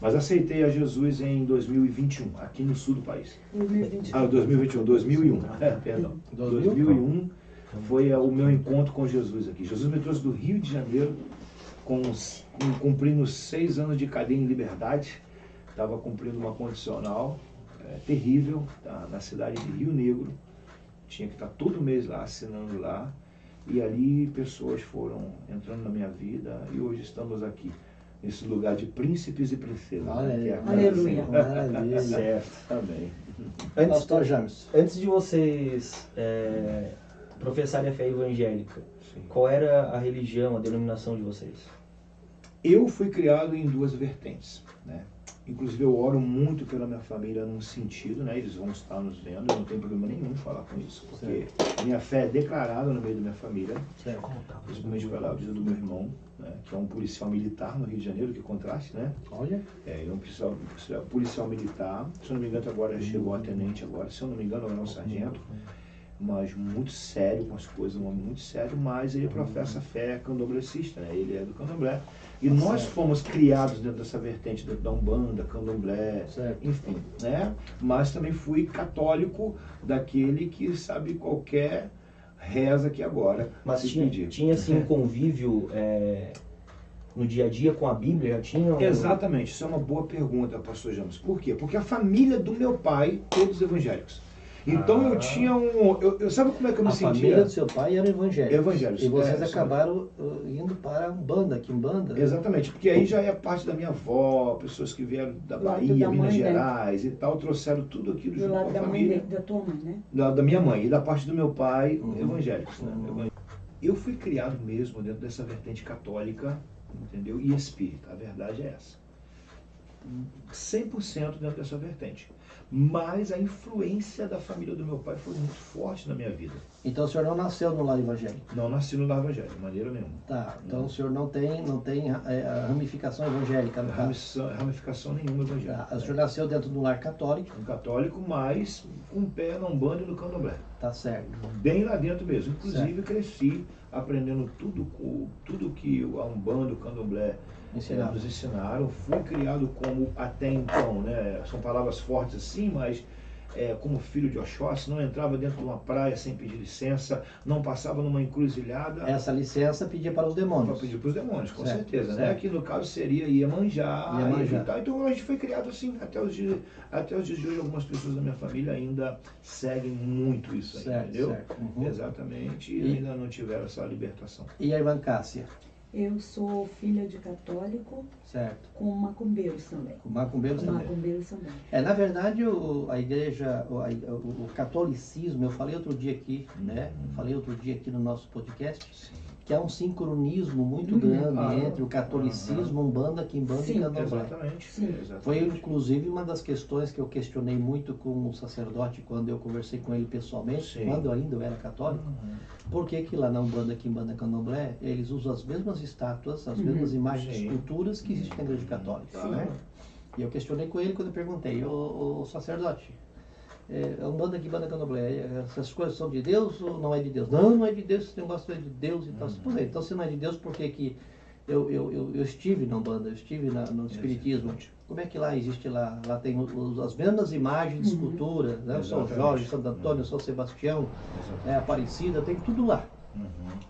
Mas aceitei a Jesus em 2021, aqui no sul do país. 2021. Ah, 2001, perdão. 2001 foi o meu encontro com Jesus aqui. Jesus me trouxe do Rio de Janeiro, cumprindo 6 anos de cadeia em liberdade. Estava cumprindo uma condicional terrível na cidade de Rio Negro. Tinha que estar todo mês lá, assinando lá. E ali pessoas foram entrando na minha vida e hoje estamos aqui, nesse lugar de príncipes e princesas. Aleluia. Maravilha. Certo, também. Pastor James. Antes de vocês professarem a fé evangélica, Sim. qual era a religião, a denominação de vocês? Eu fui criado em 2 vertentes, né? Inclusive eu oro muito pela minha família num sentido, né? Eles vão estar nos vendo, eu não tenho problema nenhum em falar com isso, porque minha fé é declarada no meio da minha família, principalmente pela vida do meu irmão, né? Que é um policial militar no Rio de Janeiro, que contraste, né? Olha. Ele é um policial militar, se eu não me engano agora chegou a tenente agora, se eu não me engano agora é um sargento, mas muito sério com as coisas, um homem muito sério, mas ele professa fé candomblessista, né? Ele é do candomblé. E nós fomos criados dentro dessa vertente, dentro da Umbanda, candomblé, enfim, né? Mas também fui católico daquele que sabe qualquer reza aqui agora. Mas tinha assim um convívio no dia a dia com a Bíblia? Tinha Exatamente, isso é uma boa pergunta, pastor James. Por quê? Porque a família do meu pai, todos evangélicos. Então eu tinha sabe como é que eu me sentia? A família do seu pai era evangélica. Evangélicos. E vocês acabaram indo para Umbanda, Quimbanda. Exatamente, porque aí já é parte da minha avó, pessoas que vieram da Bahia, Minas Gerais e tal, trouxeram tudo aquilo junto com a família. Da tua mãe, né? Da minha mãe e da parte do meu pai, evangélicos. Né? Eu fui criado mesmo dentro dessa vertente católica, entendeu? E espírita, a verdade é essa. 100% dentro dessa vertente. Mas a influência da família do meu pai foi muito forte na minha vida. Então o senhor não nasceu no lar evangélico? Não nasci no lar evangélico, de maneira nenhuma. Tá, então o senhor não tem a ramificação evangélica no caso? Ramificação nenhuma evangélica. Tá, o senhor nasceu dentro do lar católico? Um católico, mas com o pé na Umbanda e no candomblé. Tá certo. Bem lá dentro mesmo. Inclusive cresci aprendendo tudo que a Umbanda, o candomblé nos ensinaram. Fui criado como, até então, né, são palavras fortes assim, mas como filho de Oxóssi, não entrava dentro de uma praia sem pedir licença, não passava numa encruzilhada. Essa licença pedia para os demônios. Para pedir para os demônios, com certeza. Certo. Né? Que no caso seria Iemanjá. E tal. Então a gente foi criado assim, até os dias de hoje, algumas pessoas da minha família ainda seguem muito isso aí, entendeu? Certo. Exatamente, e ainda não tiveram essa libertação. E a irmã Cássia? Eu sou filha de católico, certo, com macumbeiros também. Com macumbeiros também. Macumbeiros também. Na verdade, a igreja, o catolicismo, eu falei outro dia aqui, né? Falei outro dia aqui no nosso podcast, que há um sincronismo muito grande entre o catolicismo, Umbanda, Quimbanda e Candomblé. Exatamente. Foi inclusive uma das questões que eu questionei muito com o sacerdote quando eu conversei com ele pessoalmente, quando ainda eu era católico. Por que lá na Umbanda, Quimbanda, Candomblé, eles usam as mesmas estátuas, as mesmas imagens, esculturas que existem na igreja católica, né? E eu questionei com ele quando eu perguntei, ô sacerdote, a Umbanda, Quimbanda, Candomblé, essas coisas são de Deus ou não é de Deus? Não é de Deus, esse negócio é de Deus e tal. Então se não é de Deus, por que que eu estive na Umbanda, eu estive no Espiritismo? Como é que lá existe, lá tem as mesmas imagens, esculturas, né? São Jorge, Santo Antônio, São Sebastião, Aparecida, tem tudo lá.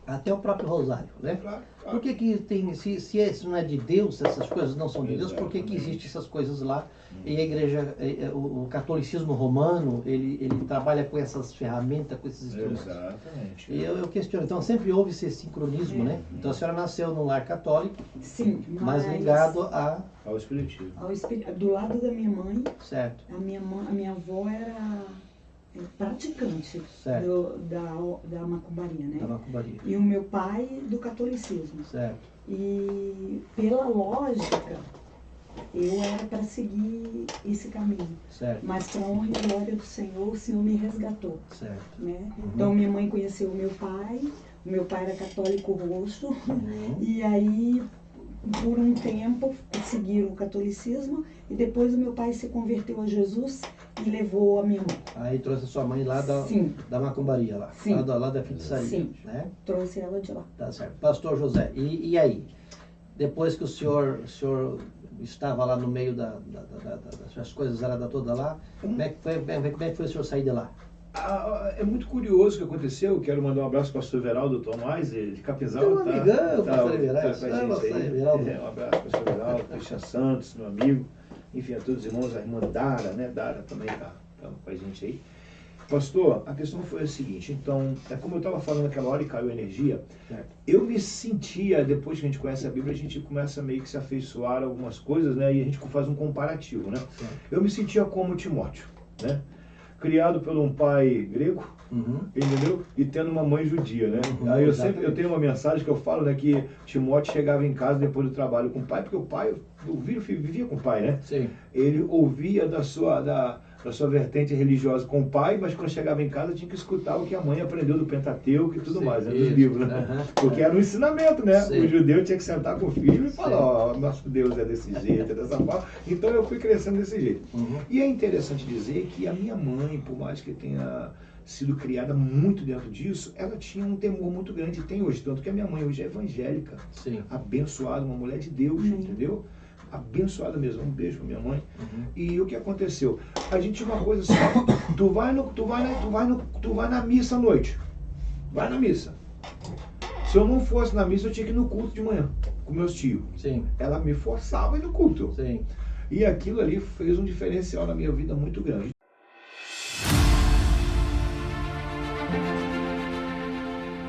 Até o próprio Rosário, né? Por que tem, se isso não é de Deus, se essas coisas não são de Deus, por que existem essas coisas lá? E a igreja, o catolicismo romano, ele trabalha com essas ferramentas, com esses instrumentos. Exatamente. E eu questiono, então sempre houve esse sincronismo, né? Então a senhora nasceu num lar católico, mas ligado ao espiritismo. Do lado da minha mãe, certo. A minha avó era praticante da macumbaria, né? Da macumbaria. E o meu pai do catolicismo. Certo. E pela lógica, eu era para seguir esse caminho. Certo. Mas para a honra e glória do Senhor, o Senhor me resgatou. Certo. Né? Então minha mãe conheceu o meu pai era católico roxo, e aí por um tempo seguiram o catolicismo, e depois o meu pai se converteu a Jesus e levou a minha mãe. Aí trouxe a sua mãe lá da macumbaria, lá da feitiçaria, né? Trouxe ela de lá. Tá certo. Pastor José, e aí? Depois que o senhor estava lá no meio das coisas aradas todas lá. Como é que foi o senhor sair de lá? É muito curioso o que aconteceu. Quero mandar um abraço para o pastor Everaldo Tomás, de Capinzal. Meu amigão, pastor Everaldo. Um abraço para o pastor Everaldo, Cristian Santos, meu amigo. Enfim, a todos os irmãos, a irmã Dara, né? Dara também está com a gente aí. Pastor, a questão foi a seguinte, então, é como eu estava falando naquela hora e caiu a energia, eu me sentia, depois que a gente conhece a Bíblia, a gente começa meio que se afeiçoar a algumas coisas, né, e a gente faz um comparativo, né. Eu me sentia como Timóteo, né, criado por um pai grego, entendeu, e tendo uma mãe judia, né. Aí eu tenho uma mensagem que eu falo, né, que Timóteo chegava em casa depois do trabalho com o pai, porque o pai, vivia com o pai, né. Sim. Ele ouvia da sua vertente religiosa com o pai, mas quando chegava em casa tinha que escutar o que a mãe aprendeu do Pentateuco e tudo mais, né, dos livros, né? Porque era um ensinamento, né? Sim. O judeu tinha que sentar com o filho e falar, ó, nosso Deus é desse jeito, é dessa forma. Então eu fui crescendo desse jeito. E é interessante dizer que a minha mãe, por mais que tenha sido criada muito dentro disso, ela tinha um temor muito grande, e tem hoje, tanto que a minha mãe hoje é evangélica, abençoada, uma mulher de Deus, entendeu? Abençoada mesmo, um beijo pra minha mãe. E o que aconteceu? A gente tinha uma coisa assim, tu vai na missa à noite. Vai na missa. Se eu não fosse na missa, eu tinha que ir no culto de manhã, com meus tios. Sim. Ela me forçava a ir no culto. Sim. E aquilo ali fez um diferencial na minha vida muito grande.